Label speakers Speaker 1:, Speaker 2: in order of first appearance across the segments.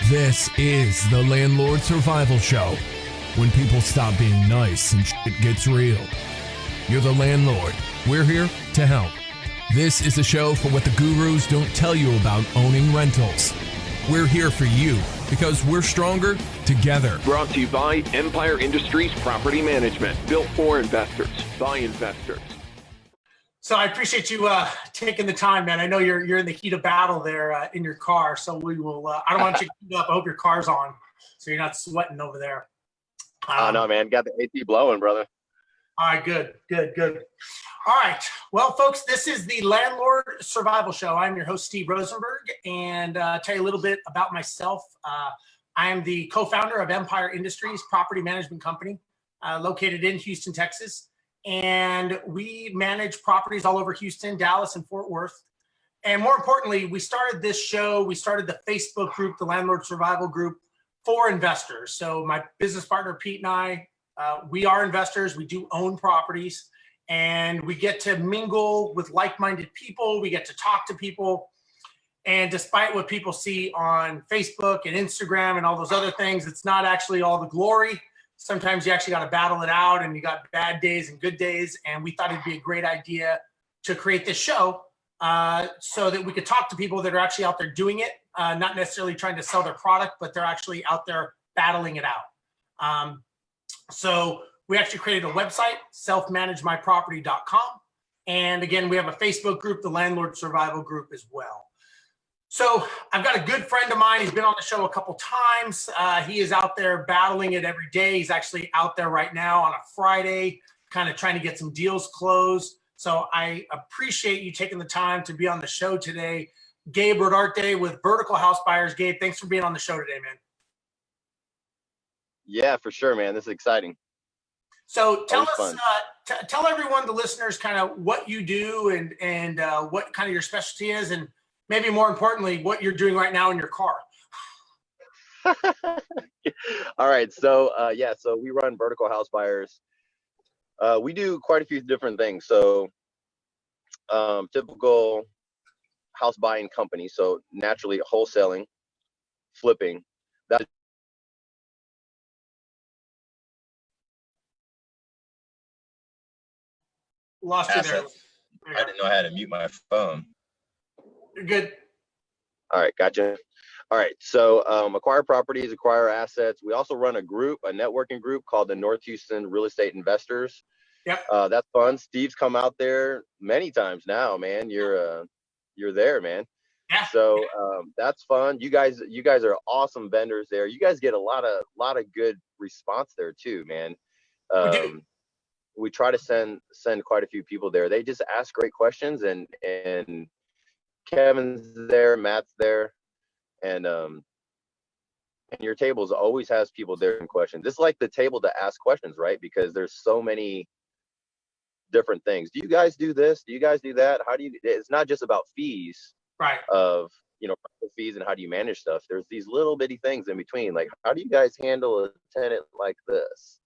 Speaker 1: This is the Landlord Survival Show. When people stop being nice and shit gets real. You're the landlord. We're here to help. This is a show for what the gurus don't tell you about owning rentals. We're here for you because we're stronger together.
Speaker 2: Brought to you by Empire Industries Property Management. Built for investors, by investors.
Speaker 3: So I appreciate you taking the time, man. I know you're in the heat of battle there in your car, so we will. I don't want you to heat up. I hope your car's on, so you're not sweating over there.
Speaker 4: Oh no, man, got the AC blowing, brother.
Speaker 3: All right, good. All right, well, folks, this is the Landlord Survival Show. I'm your host, Steve Rozenberg, and tell you a little bit about myself. I am the co-founder of Empire Industries Property Management Company, located in Houston, Texas. And we manage properties all over Houston, Dallas, and Fort Worth. And more importantly, we started this show, we started the Facebook group, the Landlord Survival Group, for investors. So my business partner, Pete, and I, we are investors. We do own properties, and we get to mingle with like-minded people. We get to talk to people. And despite what people see on Facebook and Instagram and all those other things, it's not actually all the glory. Sometimes you actually got to battle it out, and you got bad days and good days. And we thought it'd be a great idea to create this show so that we could talk to people that are actually out there doing it, not necessarily trying to sell their product, but they're actually out there battling it out. So we actually created a website, selfmanagemyproperty.com. And again, we have a Facebook group, the Landlord Survival Group as well. So I've got a good friend of mine. He's been on the show a couple times. He is out there battling it every day. He's actually out there right now on a Friday, kind of trying to get some deals closed. So I appreciate you taking the time to be on the show today. Gabe Rodarte with Vertical House Buyers. Gabe, thanks for being on the show today, man.
Speaker 4: Yeah, for sure, man. This is exciting.
Speaker 3: So tell us, tell everyone, the listeners, kind of what you do and what kind of your specialty is, and maybe more importantly, what you're doing right now in your car.
Speaker 4: All right. So, so we run Vertical House Buyers. We do quite a few different things. So, typical house buying company. So naturally wholesaling, flipping. That
Speaker 3: Lost you there.
Speaker 5: I didn't know how to mute my phone.
Speaker 3: You're good.
Speaker 4: All right, gotcha. All right, so acquire properties, acquire assets. We also run a group, a networking group called the North Houston Real Estate Investors.
Speaker 3: Yep.
Speaker 4: That's fun. Steve's come out there many times now, man. You're there, man.
Speaker 3: Yeah.
Speaker 4: So that's fun. You guys are awesome vendors there. You guys get a lot of good response there too, man.
Speaker 3: We do.
Speaker 4: We try to send quite a few people there. They just ask great questions, and Kevin's there, Matt's there, and your tables always has people there in questions. It's like the table to ask questions, right? Because there's so many different things. Do you guys do this? Do you guys do that? How do you? It's not just about fees,
Speaker 3: right?
Speaker 4: Of fees and how do you manage stuff. There's these little bitty things in between. Like, how do you guys handle a tenant like this?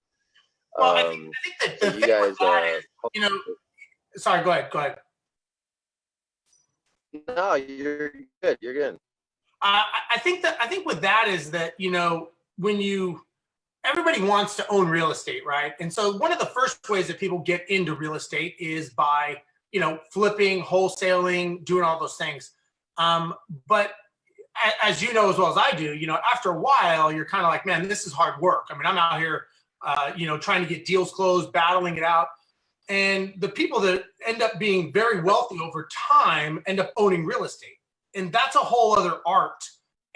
Speaker 3: Well, I think that the thing with that is, sorry, go ahead.
Speaker 4: No, you're good. You're good.
Speaker 3: I think with that is that, when everybody wants to own real estate, right? And so one of the first ways that people get into real estate is by, flipping, wholesaling, doing all those things. But as you know as well as I do, after a while, you're kind of like, man, this is hard work. I mean, I'm out here, trying to get deals closed, battling it out. And the people that end up being very wealthy over time end up owning real estate. And that's a whole other art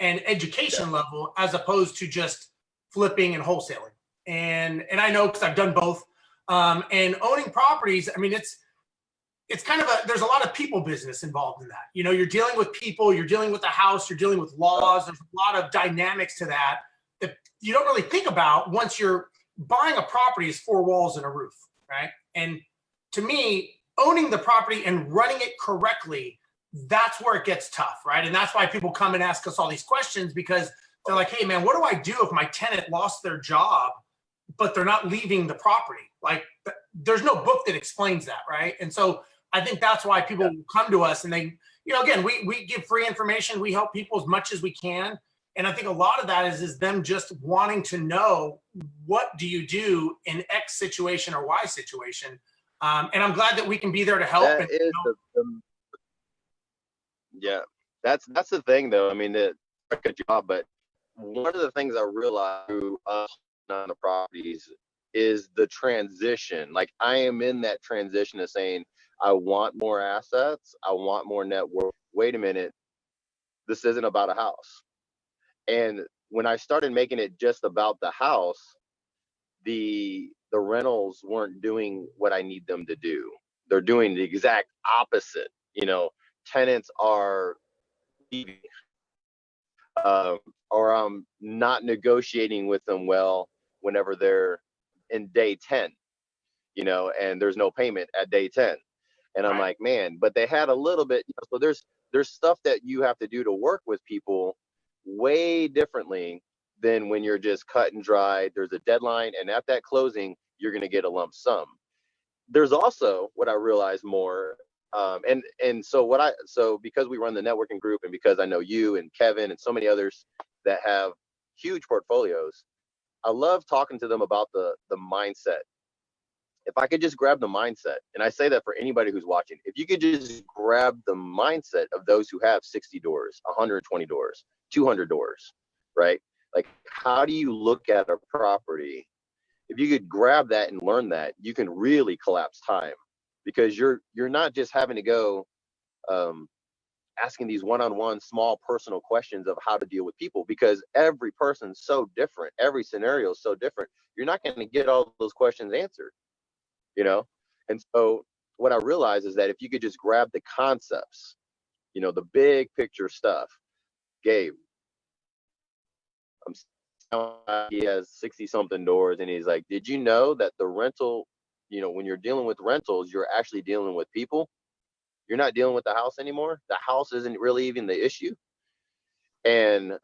Speaker 3: and education level as opposed to just flipping and wholesaling. And I know because I've done both. And owning properties, I mean, it's kind of there's a lot of people business involved in that. You're dealing with people, you're dealing with the house, you're dealing with laws. There's a lot of dynamics to that you don't really think about once you're buying a property is 4 walls and a roof, right? And to me, owning the property and running it correctly, that's where it gets tough, right? And that's why people come and ask us all these questions, because they're like, hey man, what do I do if my tenant lost their job, but they're not leaving the property? Like, there's no book that explains that, right? And so I think that's why people come to us, and they, again, we give free information. We help people as much as we can. And I think a lot of that is them just wanting to know, what do you do in X situation or Y situation? And I'm glad that we can be there to help.
Speaker 4: That is yeah, that's the thing though. I mean, it's a good job, but one of the things I realized through us on the properties is the transition. Like, I am in that transition of saying, I want more assets, I want more net worth. Wait a minute, this isn't about a house. And when I started making it just about the house, the rentals weren't doing what I need them to do. They're doing the exact opposite. You know, tenants are leaving, or I'm not negotiating with them well whenever they're in day 10, you know, and there's no payment at day 10. And I'm like, man, but they had a little bit, you know, so there's stuff that you have to do to work with people way differently than when you're just cut and dry. There's a deadline, and at that closing, you're going to get a lump sum. There's also what I realized more, so because we run the networking group, and because I know you and Kevin and so many others that have huge portfolios, I love talking to them about the mindset. If I could just grab the mindset, and I say that for anybody who's watching, if you could just grab the mindset of those who have 60 doors, 120 doors, 200 doors, right? Like, how do you look at a property? If you could grab that and learn that, you can really collapse time, because you're not just having to go asking these one-on-one small personal questions of how to deal with people, because every person's so different, every scenario is so different. You're not going to get all those questions answered, you know? And so what I realized is that if you could just grab the concepts, you know, the big picture stuff. Gabe, he has 60 something doors, and he's like, did you know that the rental, you know, when you're dealing with rentals, you're actually dealing with people? You're not dealing with the house anymore. The house isn't really even the issue. And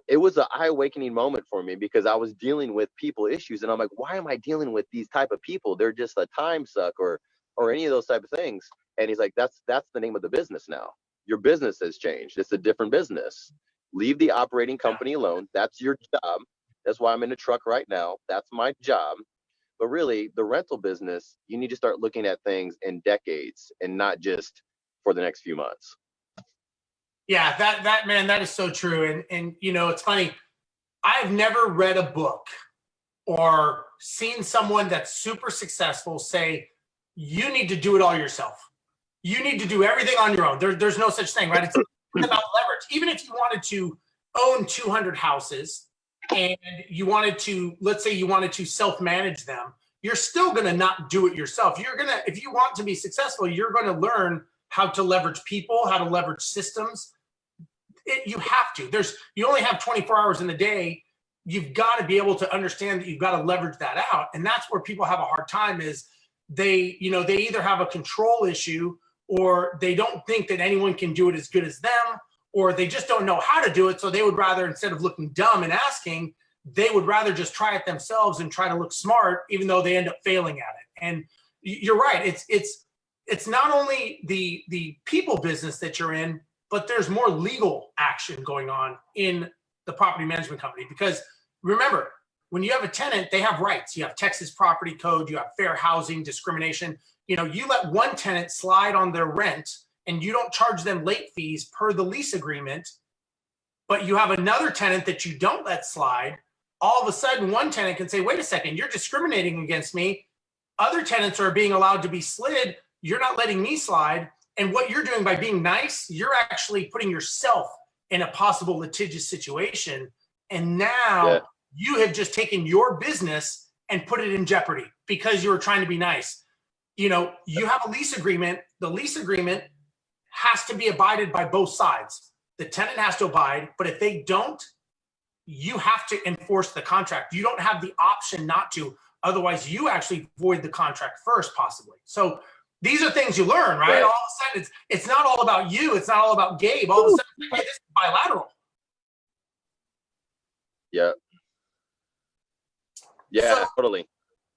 Speaker 4: it was an eye-awakening moment for me, because I was dealing with people issues, and I'm like, why am I dealing with these type of people? They're just a time suck or any of those type of things. And he's like, that's the name of the business now. Your business has changed. It's a different business. Leave the operating company alone. That's your job. That's why I'm in the truck right now. That's my job. But really, the rental business, you need to start looking at things in decades and not just for the next few months.
Speaker 3: Yeah, that man, that is so true. And you know, it's funny. I've never read a book or seen someone that's super successful say, you need to do it all yourself. You need to do everything on your own. There's no such thing, right? It's about leverage. Even if you wanted to own 200 houses and you wanted to, let's say you wanted to self-manage them, you're still going to not do it yourself. If you want to be successful, you're going to learn how to leverage people, how to leverage systems. You have to. You only have 24 hours in the day. You've got to be able to understand that you've got to leverage that out. And that's where people have a hard time, is they either have a control issue, or they don't think that anyone can do it as good as them, or they just don't know how to do it. So they would rather, instead of looking dumb and asking, they would rather just try it themselves and try to look smart, even though they end up failing at it. And you're right. It's not only the people business that you're in, but there's more legal action going on in the property management company. Because remember, when you have a tenant, they have rights. You have Texas property code, you have fair housing discrimination. You know, you let one tenant slide on their rent and you don't charge them late fees per the lease agreement, but you have another tenant that you don't let slide. All of a sudden, one tenant can say, wait a second, you're discriminating against me. Other tenants are being allowed to be slid. You're not letting me slide. And what you're doing by being nice, you're actually putting yourself in a possible litigious situation. And now you have just taken your business and put it in jeopardy because you were trying to be nice. You know, you have a lease agreement. The lease agreement has to be abided by both sides. The tenant has to abide, but if they don't, you have to enforce the contract. You don't have the option not to. Otherwise, you actually void the contract first, possibly. So these are things you learn, right? All of a sudden, it's not all about you. It's not all about Gabe. All of a sudden, hey, this is bilateral.
Speaker 4: Yeah. Yeah, so, totally.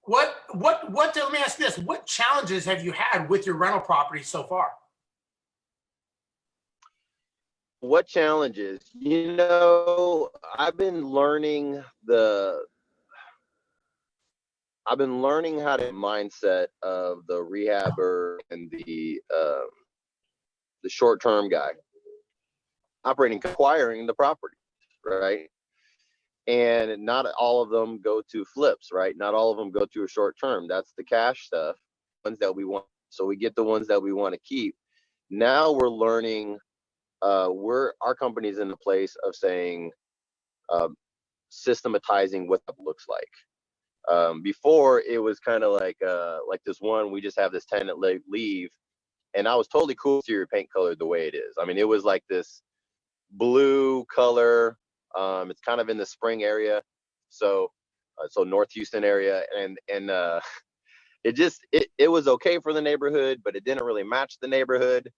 Speaker 3: Let me ask this. What challenges have you had with your rental property so far?
Speaker 4: what challenges? I've been learning how to mindset of the rehabber and the short-term guy acquiring the property, right? And not all of them go to flips, right? Not all of them go to a short term. That's the cash stuff, ones that we want. So we get the ones that we want to keep. Now we're learning, our company's in the place of saying, systematizing what that looks like. Before it was kind of like this one, we just have this tenant leave, and I was totally cool with your paint color the way it is. I mean, it was like this blue color. It's kind of in the spring area, so North Houston area, and it was okay for the neighborhood, but it didn't really match the neighborhood.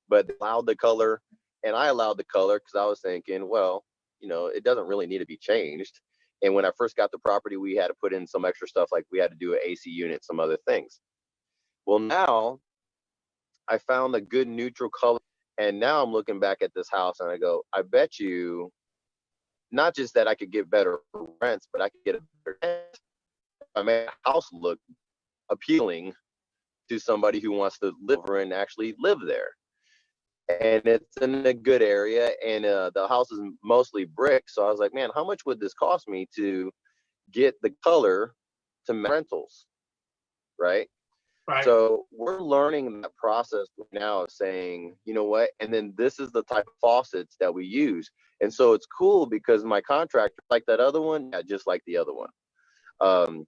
Speaker 4: But they allowed the color, and I allowed the color because I was thinking, well, it doesn't really need to be changed. And when I first got the property, we had to put in some extra stuff, like we had to do an AC unit, some other things. Well, now I found a good neutral color, and now I'm looking back at this house and I go, I bet you, not just that I could get better rents, but I could get a better rent. I made a house look appealing to somebody who wants to live and actually live there. And it's in a good area, and the house is mostly brick. So I was like, man, how much would this cost me to get the color to rentals, right?
Speaker 3: Right.
Speaker 4: So we're learning that process now of saying, you know what, and then this is the type of faucets that we use. And so it's cool because my contractor, like that other one, yeah, just like the other one.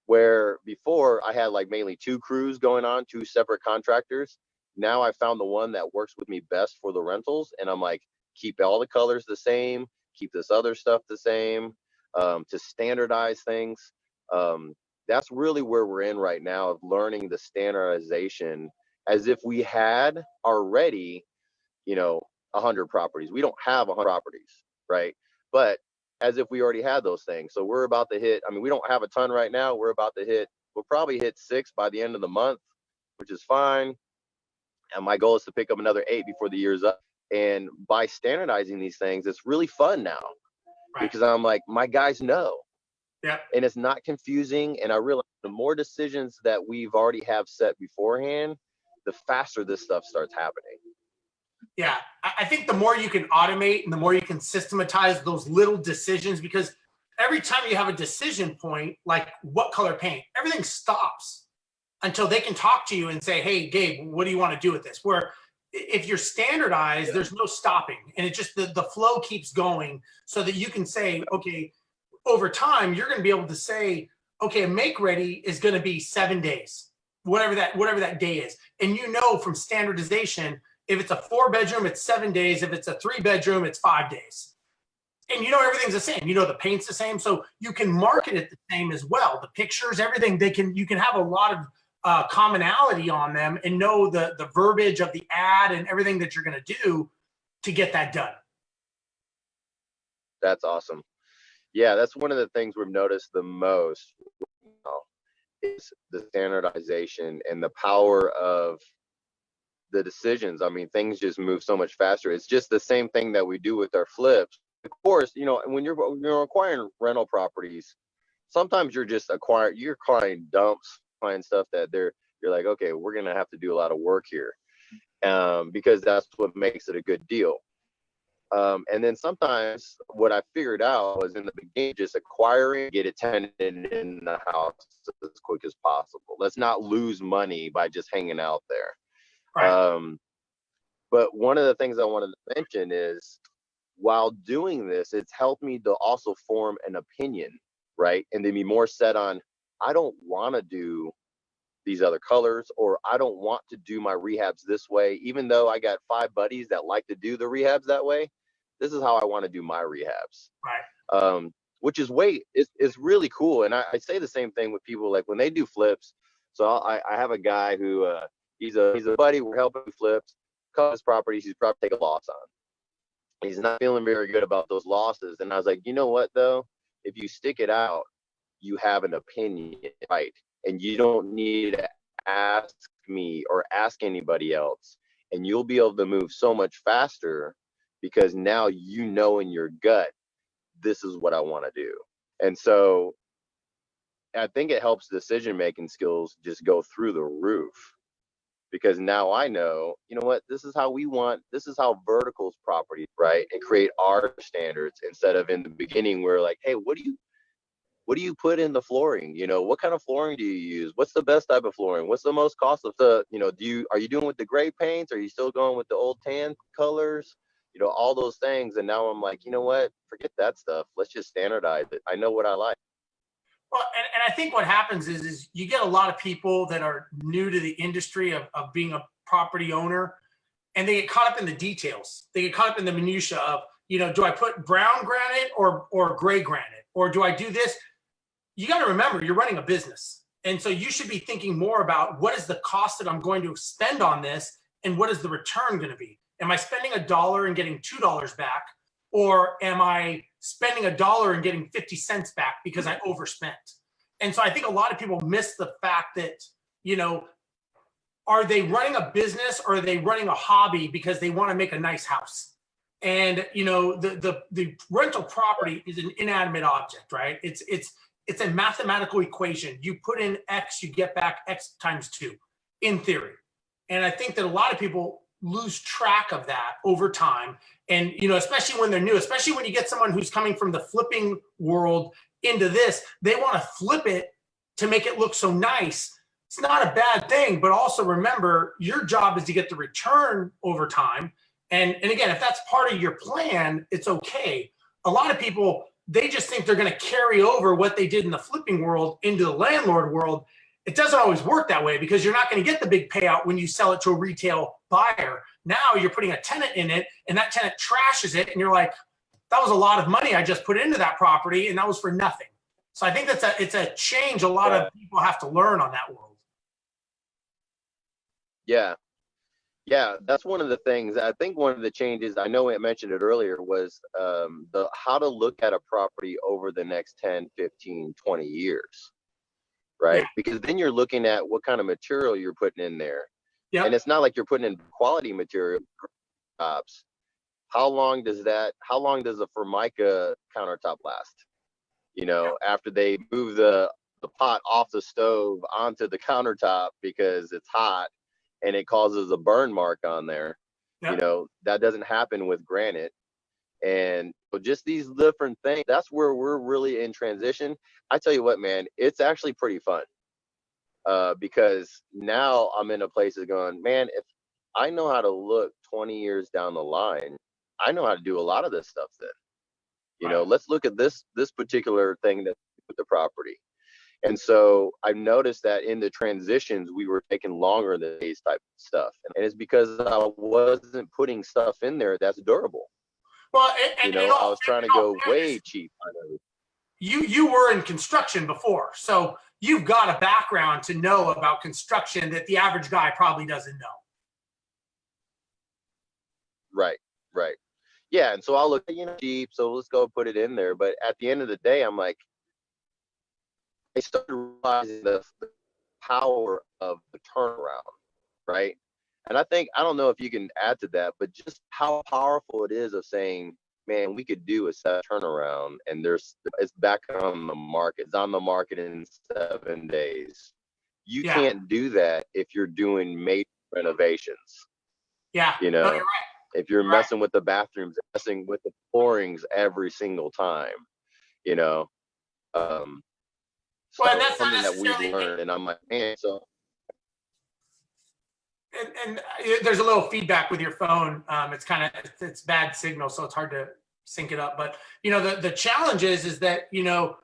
Speaker 4: Where before I had like mainly two crews going on, two separate contractors. Now I found the one that works with me best for the rentals. And I'm like, keep all the colors the same, keep this other stuff the same, to standardize things. That's really where we're in right now, of learning the standardization as if we had already, 100 properties. We don't have 100 properties, right? But as if we already had those things. So we're about to hit, we don't have a ton right now. We'll probably hit 6 by the end of the month, which is fine. And my goal is to pick up another 8 before the year's up. And by standardizing these things, it's really fun now, right? Because I'm like, my guys know.
Speaker 3: Yeah.
Speaker 4: And it's not confusing. And I realize the more decisions that we've already have set beforehand, the faster this stuff starts happening.
Speaker 3: Yeah. I think the more you can automate and the more you can systematize those little decisions, because every time you have a decision point, like what color paint, everything stops until they can talk to you and say, hey, Gabe, what do you want to do with this? Where if you're standardized, there's no stopping. And it just, the flow keeps going, so that you can say, okay, over time, you're going to be able to say, okay, a make ready is going to be 7 days, whatever that day is. And from standardization, if it's a 4-bedroom, it's 7 days. If it's a 3-bedroom, it's 5 days. And everything's the same. The paint's the same. So you can market it the same as well. The pictures, everything, you can have a lot of commonality on them and know the verbiage of the ad and everything that you're going to do to get that done.
Speaker 4: That's awesome. Yeah, that's one of the things we've noticed the most is the standardization and the power of the decisions. Things just move so much faster. It's just the same thing that we do with our flips. Of course, when you're acquiring rental properties, sometimes you're acquiring dumps, acquiring stuff that you're like, okay, we're gonna have to do a lot of work here, because that's what makes it a good deal. And then sometimes what I figured out was in the beginning, just acquiring, get it tenanted in the house as quick as possible. Let's not lose money by just hanging out there. Right. But one of the things I wanted to mention is, while doing this, it's helped me to also form an opinion, right? And to be more set on, I don't want to do these other colors, or I don't want to do my rehabs this way, even though I got 5 buddies that like to do the rehabs that way. This is how I want to do my rehabs.
Speaker 3: Right.
Speaker 4: Which is it's really cool. And I say the same thing with people, like when they do flips. So I have a guy who he's a buddy. We're helping flips. Couple his properties, he's probably take a loss on. He's not feeling very good about those losses. And I was like, you know what though? If you stick it out, you have an opinion, right? And you don't need to ask me or ask anybody else. And you'll be able to move so much faster because now you know in your gut, this is what I want to do. And so I think it helps decision-making skills just go through the roof, because now I know, you know what, this is how verticals property, right? And create our standards, instead of in the beginning we're like, hey, what do you put in the flooring? You know, what kind of flooring do you use? What's the best type of flooring? What's the most cost of the, you know, are you doing with the gray paints? Are you still going with the old tan colors? You know, all those things. And now I'm like, you know what, forget that stuff. Let's just standardize it. I know what I like.
Speaker 3: Well, and I think what happens is you get a lot of people that are new to the industry of being a property owner, and they get caught up in the details. They get caught up in the minutia of, you know, do I put brown granite or gray granite? Or do I do this? You got to remember, you're running a business. And so you should be thinking more about, what is the cost that I'm going to spend on this, and what is the return going to be? Am I spending $1 and getting $2 back? Or am I spending $1 and getting 50 cents back because I overspent? And so I think a lot of people miss the fact that, you know, are they running a business, or are they running a hobby because they want to make a nice house? And, you know, the rental property is an inanimate object, right? It's a mathematical equation. You put in X, you get back X times 2, in theory. And I think that a lot of people lose track of that over time. And, you know, especially when they're new, especially when you get someone who's coming from the flipping world into this, they want to flip it to make it look so nice. It's not a bad thing, but also remember, your job is to get the return over time. And again, if that's part of your plan, it's okay. A lot of people, they just think they're going to carry over what they did in the flipping world into the landlord world. It doesn't always work that way, because you're not going to get the big payout when you sell it to a retail buyer. Now you're putting a tenant in it, and that tenant trashes it, and you're like, that was a lot of money I just put into that property, and that was for nothing. So I think it's a change a lot of people have to learn on that world.
Speaker 4: Yeah. Yeah, that's one of the things. I think one of the changes, I know I mentioned it earlier, was how to look at a property over the next 10, 15, 20 years, right? Yeah. Because then you're looking at what kind of material you're putting in there. Yeah. And it's not like you're putting in quality material. How long does a Formica countertop last? You know, after they move the pot off the stove onto the countertop because it's hot, and it causes a burn mark on there. Yep. You know, that doesn't happen with granite. And just these different things, that's where we're really in transition. I tell you what, man, it's actually pretty fun. Because now I'm in a place of going, man, if I know how to look 20 years down the line, I know how to do a lot of this stuff then. You know, let's look at this particular thing that with the property. And so I've noticed that in the transitions, we were taking longer than these type of stuff. And it's because I wasn't putting stuff in there that's durable.
Speaker 3: Well,
Speaker 4: I was trying to go way cheap on it.
Speaker 3: You were in construction before, so you've got a background to know about construction that the average guy probably doesn't know.
Speaker 4: Right. Yeah, and so I'll look at, cheap, so let's go put it in there. But at the end of the day, I'm like, I started realizing the power of the turnaround, right? And I don't know if you can add to that, but just how powerful it is of saying, man, we could do a set turnaround, and it's back on the market. It's on the market in 7 days. You can't do that if you're doing major renovations.
Speaker 3: Yeah,
Speaker 4: you know,
Speaker 3: no, you're right.
Speaker 4: If you're messing with the bathrooms, messing with the floorings every single time, you know. So
Speaker 3: well, and that's
Speaker 4: something that we've learned, and I'm like, man, so.
Speaker 3: And there's a little feedback with your phone. It's bad signal, so it's hard to sync it up. But, you know, the challenge is that, you know,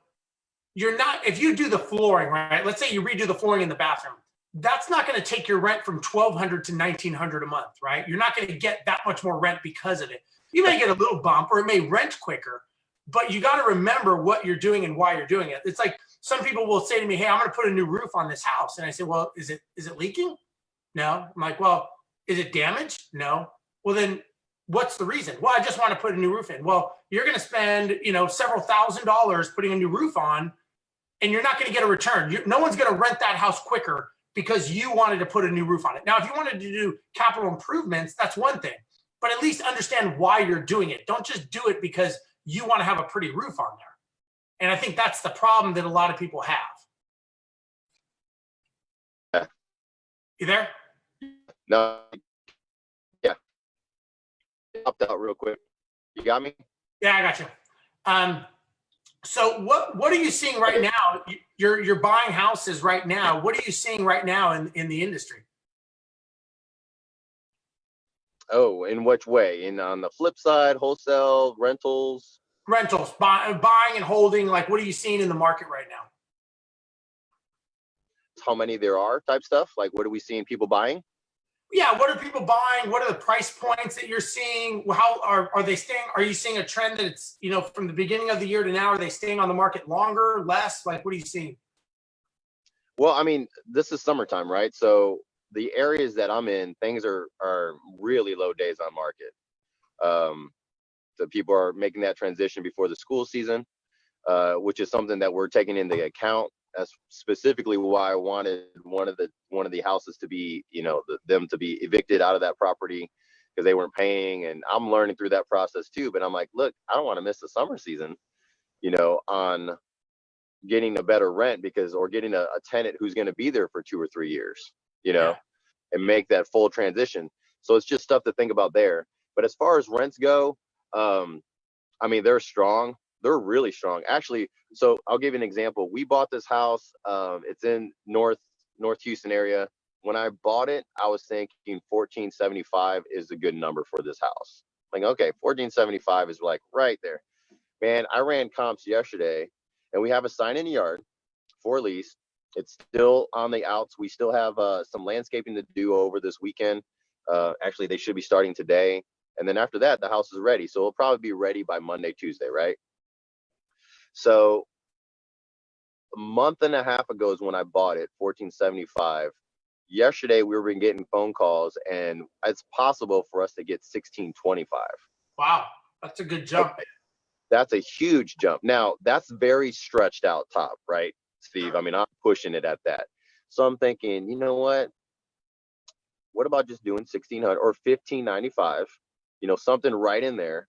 Speaker 3: you're not, if you do the flooring, right? Let's say you redo the flooring in the bathroom. That's not going to take your rent from $1,200 to $1,900 a month, right? You're not going to get that much more rent because of it. You may get a little bump, or it may rent quicker, but you got to remember what you're doing and why you're doing it. It's like some people will say to me, hey, I'm going to put a new roof on this house. And I say, well, is it leaking? No. I'm like, well, is it damaged? No. Well, then what's the reason? Well, I just want to put a new roof in. Well, you're going to spend, you know, several $1,000s putting a new roof on, and you're not going to get a return. No one's going to rent that house quicker because you wanted to put a new roof on it. Now, if you wanted to do capital improvements, that's one thing. but at least understand why you're doing it. Don't just do it because you want to have a pretty roof on there. And I think that's the problem that a lot of people have.
Speaker 4: Yeah.
Speaker 3: You there?
Speaker 4: No. Yeah. Popped out real quick. You got me?
Speaker 3: Yeah, I got you. So what are you seeing right now? You're buying houses right now. What are you seeing right now in the industry?
Speaker 4: Oh, in which way? In on the flip side, wholesale, rentals?
Speaker 3: Rentals, buying and holding. Like, what are you seeing in the market right now?
Speaker 4: How many there are type stuff? Like, what are we seeing people buying?
Speaker 3: Yeah, what are people buying? What are the price points that you're seeing? How are they staying? Are you seeing a trend that it's, from the beginning of the year to now, are they staying on the market longer, less? Like, what are you seeing?
Speaker 4: Well, I mean, this is summertime, right? So the areas that I'm in, things are really low days on market. So people are making that transition before the school season, which is something that we're taking into account. That's specifically why I wanted one of the houses to be, them to be evicted out of that property because they weren't paying. And I'm learning through that process too. But I'm like, look, I don't want to miss the summer season, on getting a better rent or getting a tenant who's going to be there for 2 or 3 years, and make that full transition. So it's just stuff to think about there. But as far as rents go, I mean, they're strong. They're really strong, actually. So I'll give you an example. We bought this house. It's in North Houston area. When I bought it, I was thinking 1475 is a good number for this house. Like, okay, 1475 is like right there. Man, I ran comps yesterday, and we have a sign in the yard for lease. It's still on the outs. We still have some landscaping to do over this weekend. Actually, they should be starting today. And then after that, the house is ready. So it'll probably be ready by Monday, Tuesday, right? So a month and a half ago is when I bought it, 1475. Yesterday, we were getting phone calls, and it's possible for us to get 1625.
Speaker 3: Wow, that's a good jump.
Speaker 4: Okay. That's a huge jump. Now, that's very stretched out top, right, Steve? I mean, I'm pushing it at that. So I'm thinking, you know what? What about just doing 1600 or 1595? Something right in there,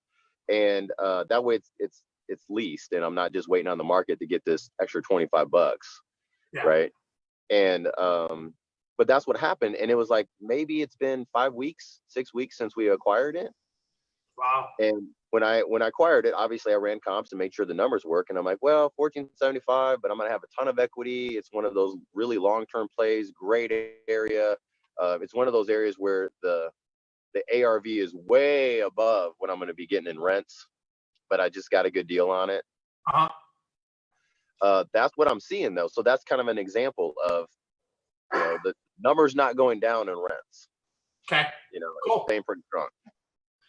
Speaker 4: and that way it's leased, and I'm not just waiting on the market to get this extra $25, right? And but that's what happened, and it was like maybe it's been 5 weeks, 6 weeks since we acquired it.
Speaker 3: Wow.
Speaker 4: And when I acquired it, obviously I ran comps to make sure the numbers work, and I'm like, well, 1475, but I'm gonna have a ton of equity. It's one of those really long-term plays, great area. It's one of those areas where the ARV is way above what I'm going to be getting in rents, but I just got a good deal on it. That's what I'm seeing though. So that's kind of an example of, the numbers not going down in rents.
Speaker 3: Okay.
Speaker 4: Cool. Staying pretty strong.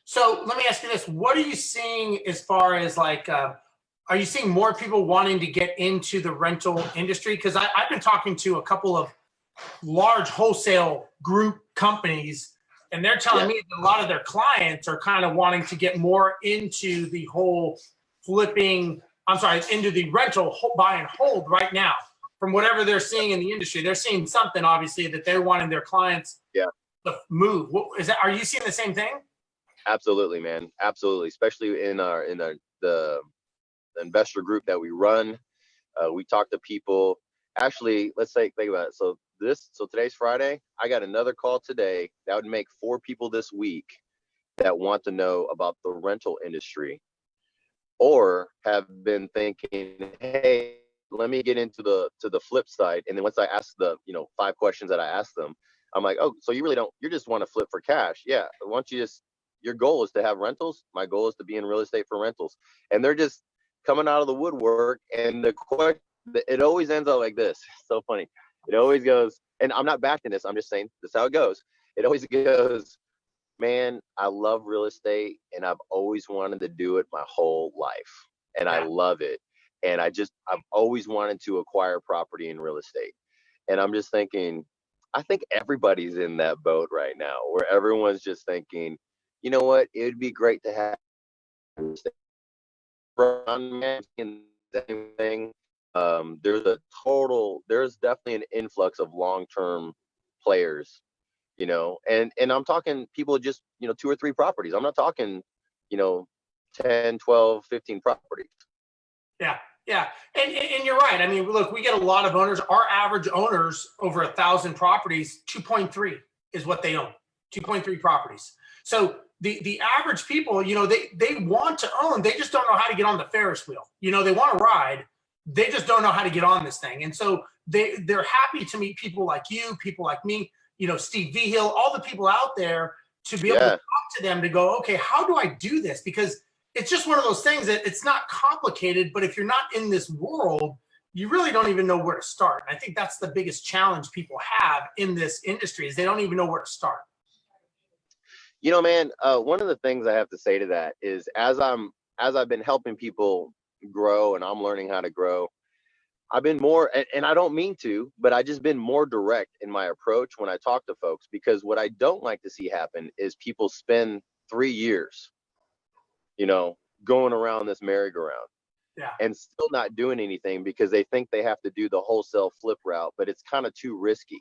Speaker 3: So let me ask you this. What are you seeing as far as like, are you seeing more people wanting to get into the rental industry? Because I've been talking to a couple of large wholesale group companies, and they're telling me that a lot of their clients are kind of wanting to get more into the whole into the rental buy and hold right now. From whatever they're seeing in the industry, they're seeing something obviously that they're wanting their clients to move. Are you seeing the same thing?
Speaker 4: Absolutely, man. Absolutely. Especially in the investor group that we run. We talk to people. Actually, think about it. So today's Friday. I got another call today that would make 4 people this week that want to know about the rental industry, or have been thinking, hey, let me get into the flip side. And then once I ask the 5 questions that I asked them, I'm like, oh, so you just want to flip for cash? Yeah. Your goal is to have rentals. My goal is to be in real estate for rentals. And they're just coming out of the woodwork. And it always ends up like this. It's so funny. It always goes, and I'm not backing this, I'm just saying this is how it goes. It always goes, man, I love real estate, and I've always wanted to do it my whole life, and I love it. And I've always wanted to acquire property in real estate. And I'm just thinking, I think everybody's in that boat right now, where everyone's just thinking, you know what, it would be great to have real estate. Same thing. There's definitely an influx of long-term players, you know, and I'm talking people just, you know, 2 or 3 properties. I'm not talking, you know, 10, 12, 15 properties.
Speaker 3: Yeah. Yeah. And you're right. I mean, look, we get a lot of owners. Our average owners over 1,000 properties, 2.3 is what they own, 2.3 properties. So the average people, you know, they want to own, they just don't know how to get on the Ferris wheel. You know, they want to ride, they just don't know how to get on this thing. And so they're happy to meet people like you, people like me, you know, Steve Vigil, all the people out there, to be able to talk to them to go, okay, how do I do this? Because it's just one of those things that it's not complicated, but if you're not in this world, you really don't even know where to start. And I think that's the biggest challenge people have in this industry, is they don't even know where to start.
Speaker 4: You know, man, one of the things I have to say to that is, as I've been helping people grow and I'm learning how to grow, I've been more, and I don't mean to, but I just been more direct in my approach when I talk to folks, because what I don't like to see happen is people spend 3 years, you know, going around this merry-go-round, and still not doing anything because they think they have to do the wholesale flip route, but it's kind of too risky.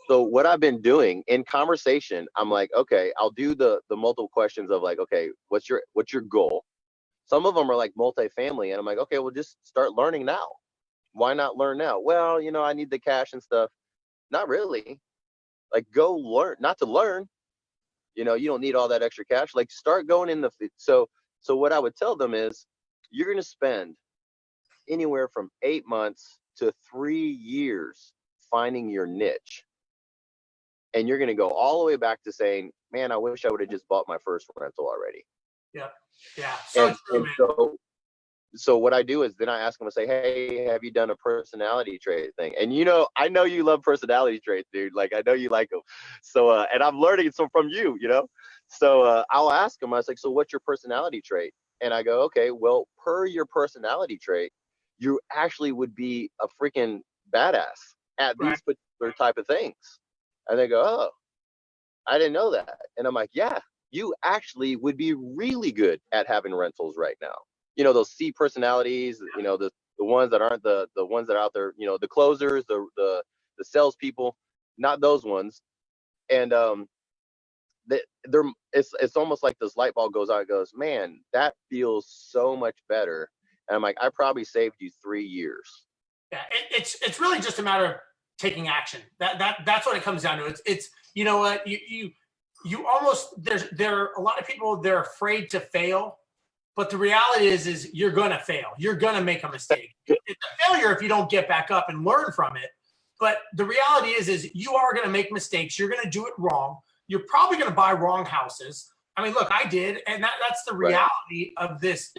Speaker 4: So what I've been doing in conversation, I'm like, okay, I'll do the multiple questions of like, okay, what's your goal? Some of them are like multifamily, and I'm like, okay, well, just start learning now. Why not learn now? Well, you know, I need the cash and stuff. Not really. Like, go learn, not to learn. You know, you don't need all that extra cash. Like, start going in the, so what I would tell them is, you're going to spend anywhere from 8 months to 3 years finding your niche. And you're going to go all the way back to saying, man, I wish I would have just bought my first rental already.
Speaker 3: Yeah. Yeah.
Speaker 4: So what I do is then I ask them to say, hey, have you done a personality trait thing? And, you know, I know you love personality traits, dude. Like, I know you like them. So, and I'm learning some from you, you know? So I'll ask them, I was like, so what's your personality trait? And I go, okay, well, per your personality trait, you actually would be a freaking badass at these particular type of things. And they go, oh, I didn't know that. And I'm like, yeah, you actually would be really good at having rentals right now. You know, those C personalities, you know, the ones that aren't the ones that are out there, you know, the closers, the salespeople, not those ones. And it's almost like this light bulb goes on. It goes, man, that feels so much better. And I'm like, I probably saved you 3 years.
Speaker 3: Yeah, it's really just a matter of taking action. That's what it comes down to. It's you know what, you almost, there are a lot of people, they're afraid to fail. But the reality is you're going to fail. You're going to make a mistake. It's a failure if you don't get back up and learn from it. But the reality is you are going to make mistakes. You're going to do it wrong. You're probably going to buy wrong houses. I mean, look, I did. And that's the reality of this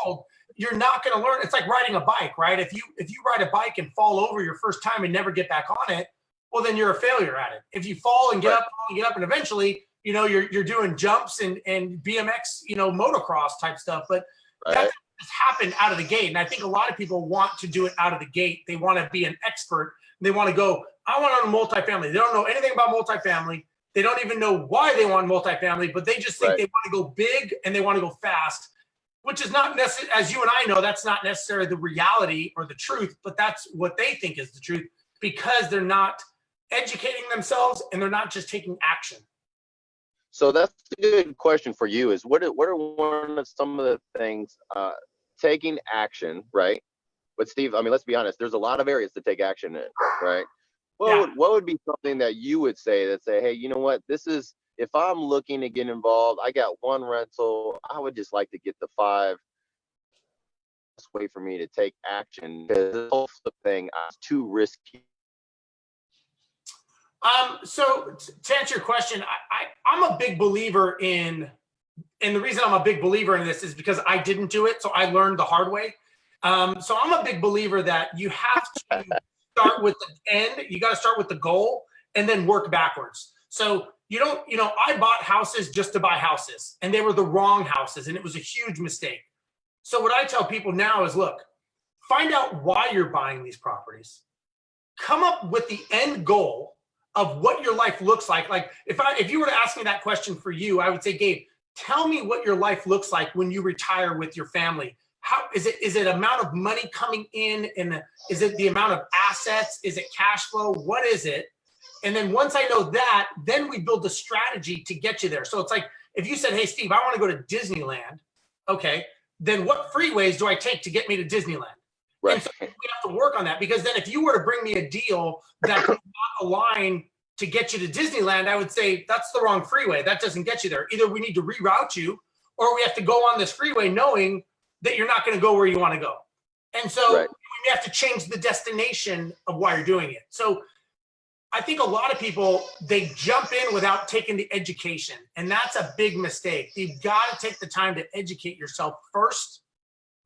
Speaker 3: world. You're not going to learn. It's like riding a bike, right? If you ride a bike and fall over your first time and never get back on it, well, then you're a failure at it. If you fall and get up, and eventually, you know, you're doing jumps and BMX, you know, motocross type stuff, but that just happened out of the gate. And I think a lot of people want to do it out of the gate. They want to be an expert. They want to go, I want to own multifamily. They don't know anything about multifamily. They don't even know why they want multifamily, but they just think they want to go big and they want to go fast, which is not necessarily, as you and I know, that's not necessarily the reality or the truth, but that's what they think is the truth, because they're not educating themselves and they're not just taking action.
Speaker 4: So that's a good question for you, is what are one of some of the things, taking action, right? But Steve, I mean, let's be honest, there's a lot of areas to take action in, right? What would be something that you would say, hey, you know what, this is, if I'm looking to get involved, I got 1 rental, I would just like to get the 5. Best way for me to take action, because this whole flip thing is too risky.
Speaker 3: So to answer your question, I'm a big believer in, and the reason I'm a big believer in this is because I didn't do it, so I learned the hard way. So I'm a big believer that you have to start with the end. You got to start with the goal and then work backwards. So you don't, you know, I bought houses just to buy houses, and they were the wrong houses, and it was a huge mistake. So what I tell people now is, look, find out why you're buying these properties. Come up with the end goal of what your life looks like. Like if you were to ask me that question for you, I would say, Gabe, tell me what your life looks like when you retire with your family. How is it amount of money coming in, and is it the amount of assets? Is it cash flow? What is it? And then once I know that, then we build the strategy to get you there. So it's like, if you said, hey, Steve, I want to go to Disneyland. Okay. Then what freeways do I take to get me to Disneyland?
Speaker 4: Right.
Speaker 3: And so we have to work on that, because then if you were to bring me a deal that does not align to get you to Disneyland, I would say that's the wrong freeway. That doesn't get you there. Either we need to reroute you, or we have to go on this freeway knowing that you're not going to go where you want to go. And so we have to change the destination of why you're doing it. So I think a lot of people, they jump in without taking the education. And that's a big mistake. You've got to take the time to educate yourself first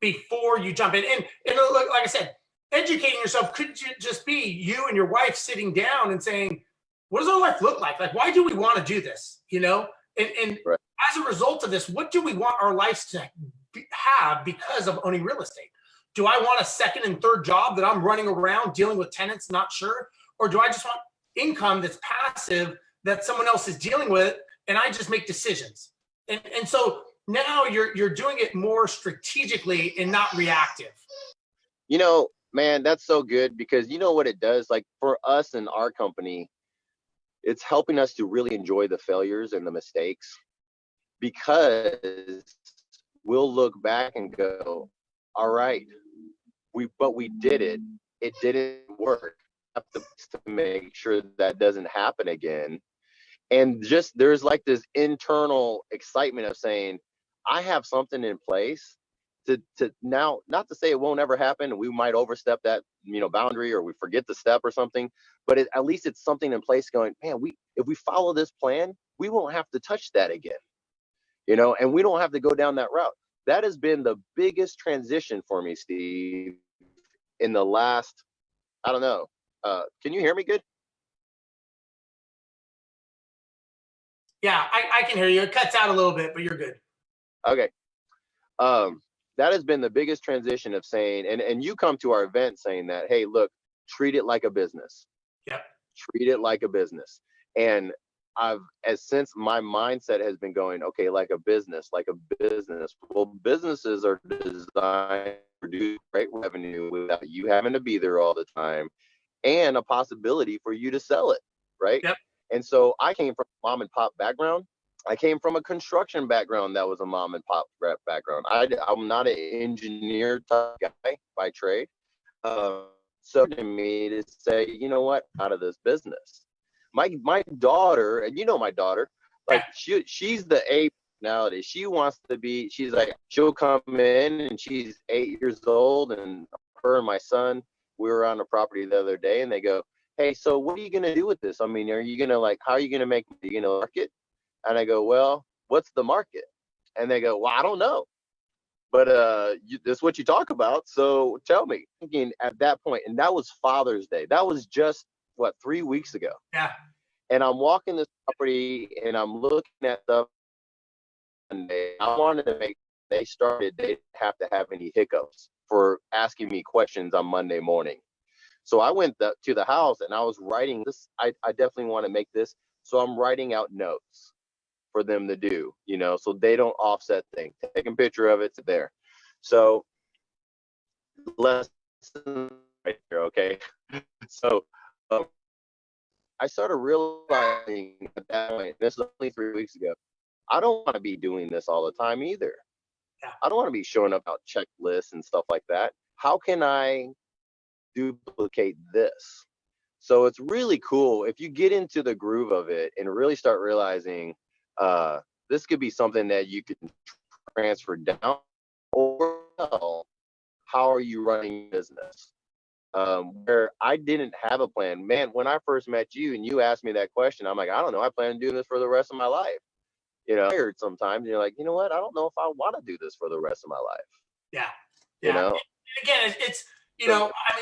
Speaker 3: before you jump in. And like I said, educating yourself could just be you and your wife sitting down and saying, what does our life look like? Like, why do we want to do this? You know, and as a result of this, what do we want our lives to have because of owning real estate? Do I want a second and third job that I'm running around dealing with tenants, not sure? Or do I just want income that's passive that someone else is dealing with and I just make decisions? And so now you're doing it more strategically and not reactive.
Speaker 4: You know, man, that's so good, because you know what it does? Like for us in our company, it's helping us to really enjoy the failures and the mistakes, because we'll look back and go, all right, but we did it. It didn't work. Have to make sure that doesn't happen again. And just there's like this internal excitement of saying, I have something in place to now, not to say it won't ever happen. We might overstep that, boundary, or we forget the step or something, but at least it's something in place going, man, if we follow this plan, we won't have to touch that again, and we don't have to go down that route. That has been the biggest transition for me, Steve, in the last, I don't know. Can you hear me good?
Speaker 3: Yeah, I can hear you. It cuts out a little bit, but you're good.
Speaker 4: Okay. That has been the biggest transition of saying, and you come to our event saying that, hey, look, treat it like a business.
Speaker 3: Yep.
Speaker 4: Treat it like a business. And since my mindset has been going, okay, like a business. Well, businesses are designed to produce great revenue without you having to be there all the time, and a possibility for you to sell it, right?
Speaker 3: Yep.
Speaker 4: And so I came from a mom and pop background. I came from a construction background that was a mom and pop background. I'm not an engineer type guy by trade. So to me to say, you know what, out of this business. My daughter, and my daughter, like she's the A personality. She wants to be, she's like, she'll come in and she's 8 years old, and her and my son, we were on a property the other day, and they go, hey, so what are you going to do with this? I mean, are you going to how are you going to make, are you going to market? And I go, well, what's the market? And they go, well, I don't know. But this is what you talk about. So tell me. Thinking at that point, and that was Father's Day. That was just, 3 weeks ago.
Speaker 3: Yeah.
Speaker 4: And I'm walking this property and I'm looking at stuff. And I wanted to they didn't have to have any hiccups for asking me questions on Monday morning. So I went to the house and I was writing this. I definitely want to make this. So I'm writing out notes for them to do, so they don't offset things. Taking a picture of it's there. So lesson right there, okay? So I started realizing at that point, this was only 3 weeks ago, I don't want to be doing this all the time either.
Speaker 3: Yeah.
Speaker 4: I don't want to be showing up out checklists and stuff like that. How can I duplicate this? So it's really cool if you get into the groove of it and really start realizing this could be something that you can transfer down, or how are you running business? Where I didn't have a plan. Man, when I first met you and you asked me that question, I'm like, I don't know. I plan on doing this for the rest of my life. Tired sometimes. You're like, you know what? I don't know if I want to do this for the rest of my life.
Speaker 3: Yeah.
Speaker 4: And
Speaker 3: again, it's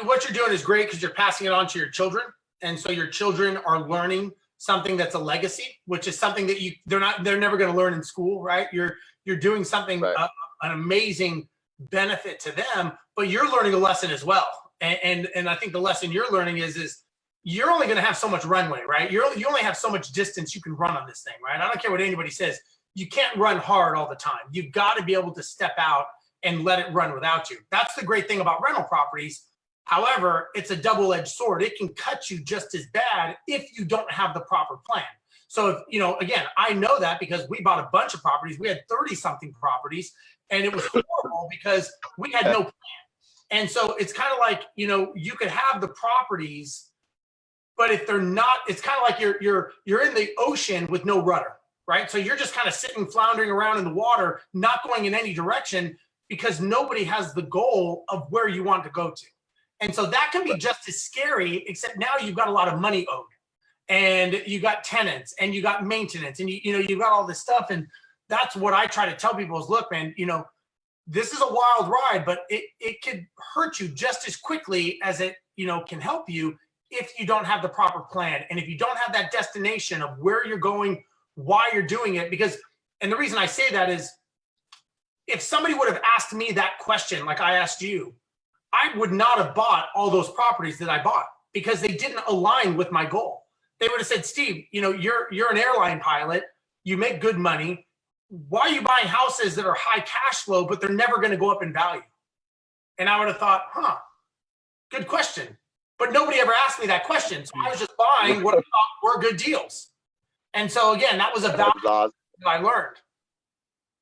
Speaker 3: what you're doing is great because you're passing it on to your children. And so your children are learning something that's a legacy, which is something that they're never going to learn in school, right? You're doing something,
Speaker 4: right.
Speaker 3: An amazing benefit to them, but you're learning a lesson as well. And I think the lesson you're learning is you're only going to have so much runway, right? You only have so much distance you can run on this thing, right? I don't care what anybody says. You can't run hard all the time. You've got to be able to step out and let it run without you. That's the great thing about rental properties. However, it's a double-edged sword. It can cut you just as bad if you don't have the proper plan. So, if, you know, again, I know that because we bought a bunch of properties. We had 30-something properties, and it was horrible because we had no plan. And so it's kind of like, you know, you could have the properties, but if they're not, it's kind of like you're in the ocean with no rudder, right? So you're just kind of sitting, floundering around in the water, not going in any direction because nobody has the goal of where you want to go to. And so that can be just as scary, except now you've got a lot of money owed, and you got tenants, and you got maintenance, and you know, you've got all this stuff. And that's what I try to tell people is, look, man, you know, this is a wild ride, but it could hurt you just as quickly as it, you know, can help you if you don't have the proper plan. And if you don't have that destination of where you're going, why you're doing it. Because, and the reason I say that is, if somebody would have asked me that question, like I asked you, I would not have bought all those properties that I bought because they didn't align with my goal. They would have said, Steve, you know, you're an airline pilot, you make good money. Why are you buying houses that are high cash flow, but they're never going to go up in value? And I would have thought, good question. But nobody ever asked me that question. So I was just buying what I thought were good deals. And so again, that was a value that I learned.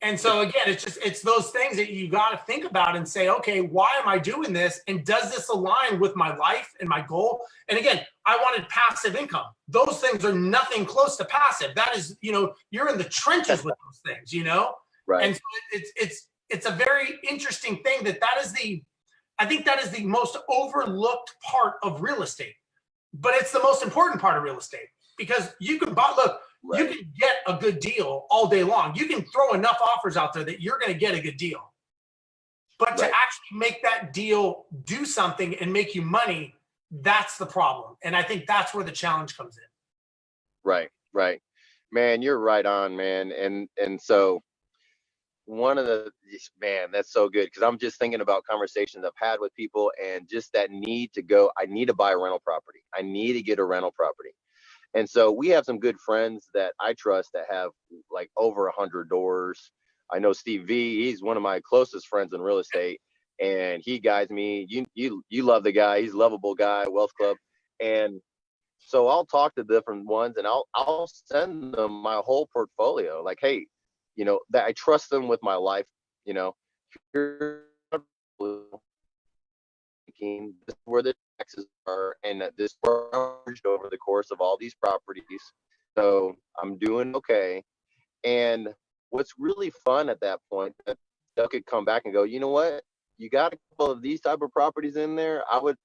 Speaker 3: And so again, it's those things that you got to think about and say, okay, why am I doing this? And does this align with my life and my goal? And again, I wanted passive income. Those things are nothing close to passive. That is, you know, you're in the trenches with those things, you know?
Speaker 4: Right.
Speaker 3: And so it's a very interesting thing that is I think that is the most overlooked part of real estate, but it's the most important part of real estate because you can buy, look, right. You can get a good deal all day long. You can throw enough offers out there that you're going to get a good deal. But right. To actually make that deal do something and make you money, that's the problem. And I think that's where the challenge comes in.
Speaker 4: Right, right. Man, you're right on, man. And so that's so good because I'm just thinking about conversations I've had with people and just that need to go, I need to buy a rental property. I need to get a rental property. And so we have some good friends that I trust that have like over 100 doors. I know Steve V, he's one of my closest friends in real estate, and he guides me. You love the guy. He's a lovable guy, Wealth Club. And so I'll talk to different ones and I'll send them my whole portfolio. Like, hey, you know, that I trust them with my life, you know, this is where the taxes are, and this over the course of all these properties. So I'm doing okay. And what's really fun at that point, that they could come back and go, you know what? You got a couple of these type of properties in there. I would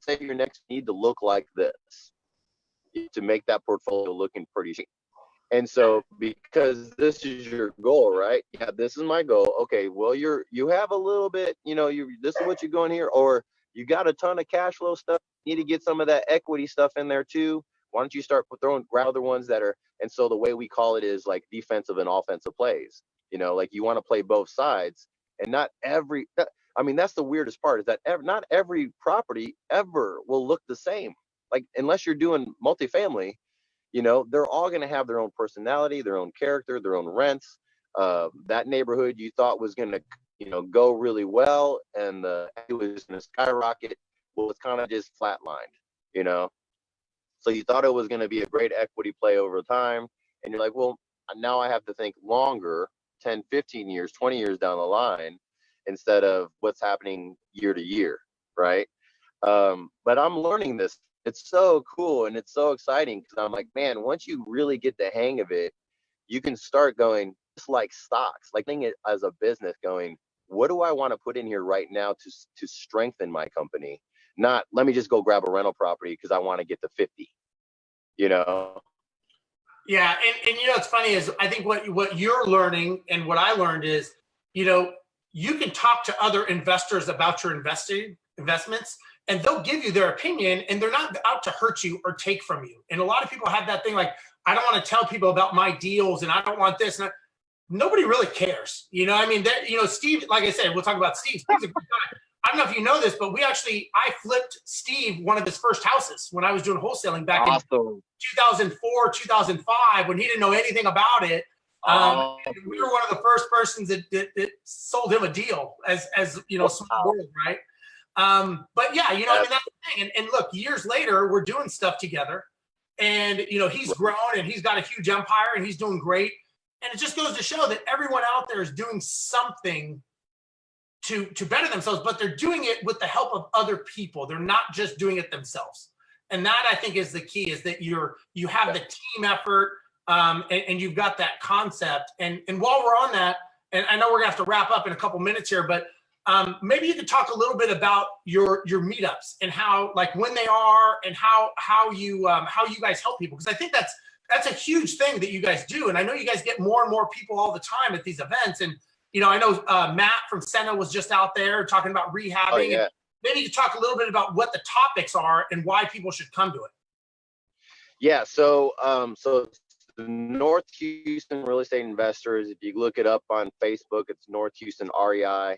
Speaker 4: say your next need to look like this to make that portfolio looking pretty cheap. And so, because this is your goal, right? Yeah, this is my goal. Okay, well, you have a little bit, you know, this is what you're going here, or you got a ton of cash flow stuff. You need to get some of that equity stuff in there too. Why don't you start grab other ones that are, and so the way we call it is like defensive and offensive plays. You know, like you want to play both sides, and not every. I mean, that's the weirdest part is that not every property ever will look the same. Like unless you're doing multifamily, you know, they're all going to have their own personality, their own character, their own rents. That neighborhood you thought was going to, you know, go really well and it was going to skyrocket. Well, it's kind of just flatlined, you know. So you thought it was going to be a great equity play over time. And you're like, well, now I have to think longer, 10, 15 years, 20 years down the line, instead of what's happening year to year, right? But I'm learning this. It's so cool and it's so exciting because I'm like, man, once you really get the hang of it, you can start going just like stocks, like thinking it as a business going, what do I want to put in here right now to strengthen my company? Not let me just go grab a rental property because I want to get to 50, you know?
Speaker 3: Yeah. And you know, what's funny is I think what you're learning and what I learned is, you know, you can talk to other investors about your investments and they'll give you their opinion and they're not out to hurt you or take from you. And a lot of people have that thing like, I don't want to tell people about my deals and I don't want this. And nobody really cares. You know, I mean, you know, Steve, like I said, we'll talk about Steve. Steve's a good guy. I don't know if you know this, but I flipped Steve one of his first houses when I was doing wholesaling back in 2004, 2005, when he didn't know anything about it. We were one of the first persons that sold him a deal as you know, small world, right? But yeah, you know, I mean, that's the thing. And look, years later, we're doing stuff together, and you know, he's grown and he's got a huge empire and he's doing great. And it just goes to show that everyone out there is doing something to better themselves, but they're doing it with the help of other people. They're not just doing it themselves. And that, I think, is the key, is that you have the team effort, and you've got that concept. And while we're on that, and I know we're gonna have to wrap up in a couple minutes here, but maybe you could talk a little bit about your meetups and how, like, when they are and how you guys help people, because I think that's a huge thing that you guys do. And I know you guys get more and more people all the time at these events. And you know, I know Matt from Senna was just out there talking about rehabbing.
Speaker 4: Oh, yeah.
Speaker 3: And maybe you could talk a little bit about what the topics are and why people should come to it.
Speaker 4: Yeah, so the North Houston Real Estate Investors, if you look it up on Facebook, it's North Houston REI.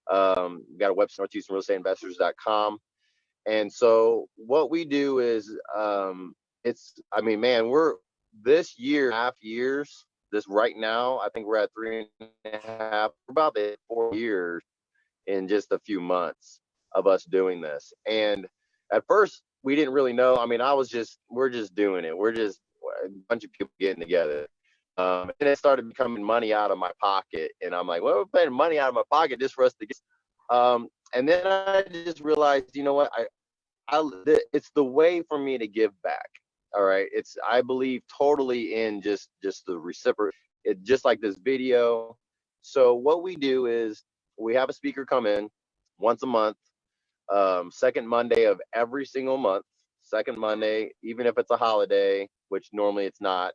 Speaker 4: We got a website, northhoustonrealestateinvestors.com. And so what we do is, I mean, man, we're this year, half years, this right now, I think we're at 3.5, about 4 years in just a few months of us doing this. And at first we didn't really know. I mean, we're just doing it. We're just a bunch of people getting together. And it started becoming money out of my pocket. And I'm like, well, we're paying money out of my pocket just for us to get. And then I just realized, you know what, it's the way for me to give back. All right. I believe totally in just the reciprocal, just like this video. So what we do is we have a speaker come in once a month, second Monday of every single month, second Monday, even if it's a holiday, which normally it's not.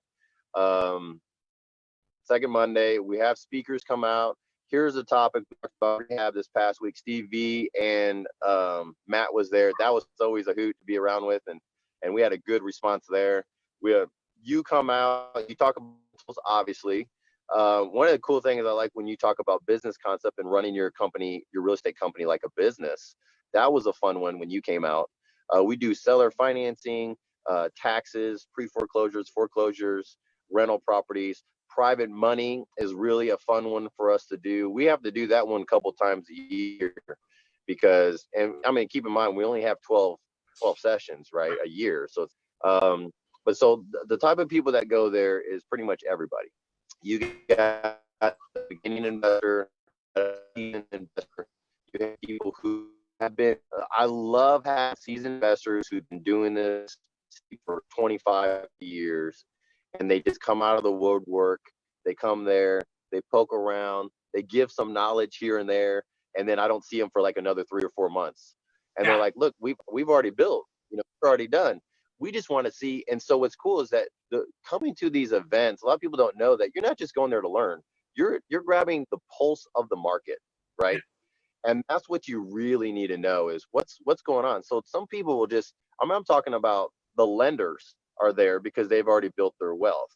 Speaker 4: Second Monday, we have speakers come out. Here's a topic we have this past week. Steve V and Matt was there. That was always a hoot to be around with, and we had a good response there. You come out, you talk about tools, obviously. One of the cool things I like when you talk about business concept and running your company, your real estate company, like a business. That was a fun one when you came out. We do seller financing, taxes, pre-foreclosures, foreclosures, rental properties. Private money is really a fun one for us to do. We have to do that one a couple times a year because, and I mean, keep in mind, we only have 12 sessions, right, a year. So, but so the type of people that go there is pretty much everybody. You got a beginning investor, a seasoned investor. You have people who have been, I love having seasoned investors who've been doing this for 25 years, and they just come out of the woodwork. They come there, they poke around, they give some knowledge here and there, and then I don't see them for like another 3 or 4 months. And they're like, look, we've already built, you know, we're already done. We just want to see. And so what's cool is that coming to these events, a lot of people don't know that you're not just going there to learn. You're grabbing the pulse of the market, right? And that's what you really need to know is what's going on. So some people will just, I'm talking about the lenders are there because they've already built their wealth,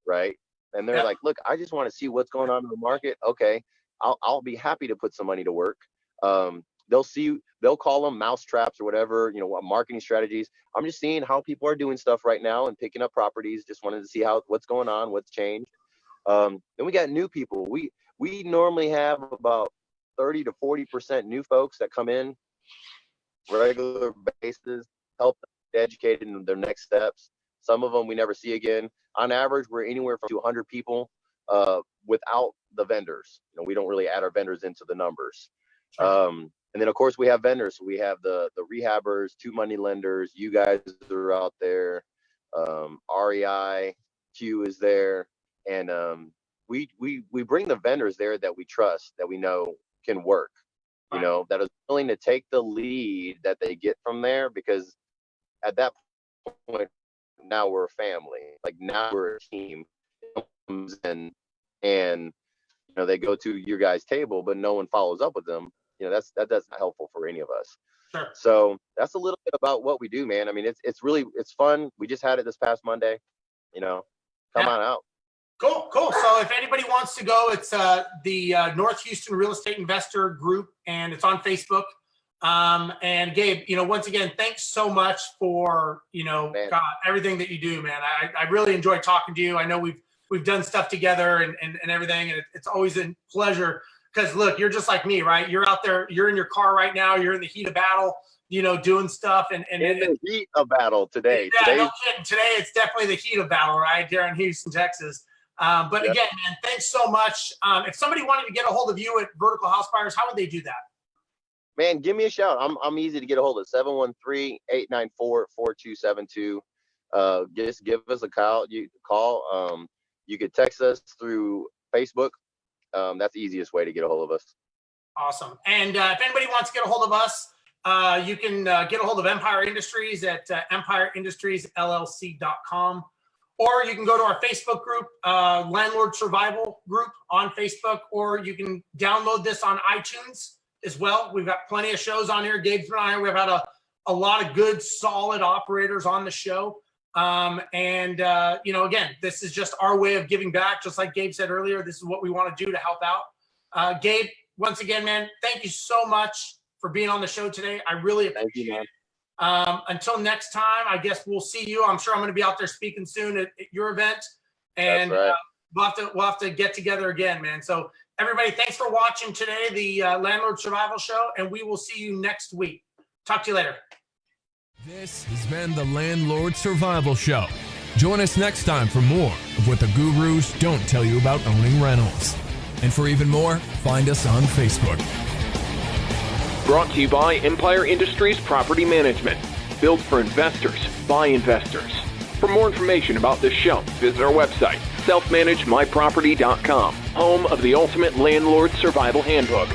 Speaker 4: right? And they're like, look, I just want to see what's going on in the market. Okay, I'll be happy to put some money to work. They'll call them mouse traps or whatever, you know, what marketing strategies. I'm just seeing how people are doing stuff right now and picking up properties. Just wanted to see what's going on, what's changed. Then we got new people. We normally have about 30 to 40% new folks that come in regular basis, help them get educated in their next steps. Some of them we never see again. On average, we're anywhere from 200 people without the vendors. You know, we don't really add our vendors into the numbers. Sure. And then of course we have vendors. So we have the rehabbers, 2 money lenders. You guys are out there. REI, Q is there, and we bring the vendors there that we trust, that we know can work. You know, that is willing to take the lead that they get from there, because at that point now we're a family. Like now we're a team. And you know, they go to your guys' table, but no one follows up with them. You know, that's not helpful for any of us.
Speaker 3: Sure.
Speaker 4: So that's a little bit about what we do, man. I mean, it's fun. We just had it this past Monday. You know, come on out.
Speaker 3: Cool. So if anybody wants to go, it's the North Houston Real Estate Investor Group, and it's on Facebook. And Gabe, you know, once again, thanks so much for, you know, God, everything that you do, man. I really enjoy talking to you. I know we've done stuff together and everything, and it's always a pleasure because look, you're just like me, right? You're out there, you're in your car right now, you're in the heat of battle, doing stuff. And
Speaker 4: in the heat of battle today.
Speaker 3: Yeah, no kidding. Today it's definitely the heat of battle, right? Here in Houston, Texas. But again, man, thanks so much. If somebody wanted to get a hold of you at Vertical House Buyers, how would they do that?
Speaker 4: Man, give me a shout. I'm easy to get a hold of. 713-894-4272. Just give us a call. You could text us through Facebook. That's the easiest way to get a hold of us.
Speaker 3: Awesome. And if anybody wants to get a hold of us, you can get a hold of Empire Industries at empireindustriesllc.com. Or you can go to our Facebook group, Landlord Survival Group on Facebook, or you can download this on iTunes as well. We've got plenty of shows on here. Gabe's been on here. We've had a lot of good, solid operators on the show. Again, this is just our way of giving back. Just like Gabe said earlier, this is what we want to do to help out. Gabe, once again, man, thank you so much for being on the show today. I really appreciate it. Until next time, I guess we'll see you. I'm sure I'm going to be out there speaking soon at your event, and
Speaker 4: right.
Speaker 3: we'll have to get together again, man. So everybody, thanks for watching today, the Landlord Survival Show, and we will see you next week. Talk to you later.
Speaker 1: This has been the Landlord Survival Show. Join us next time for more of what the gurus don't tell you about owning rentals. And for even more, find us on Facebook.
Speaker 2: Brought to you by Empire Industries Property Management. Built for investors, by investors. For more information about this show, visit our website, selfmanagemyproperty.com, home of the ultimate landlord survival handbook.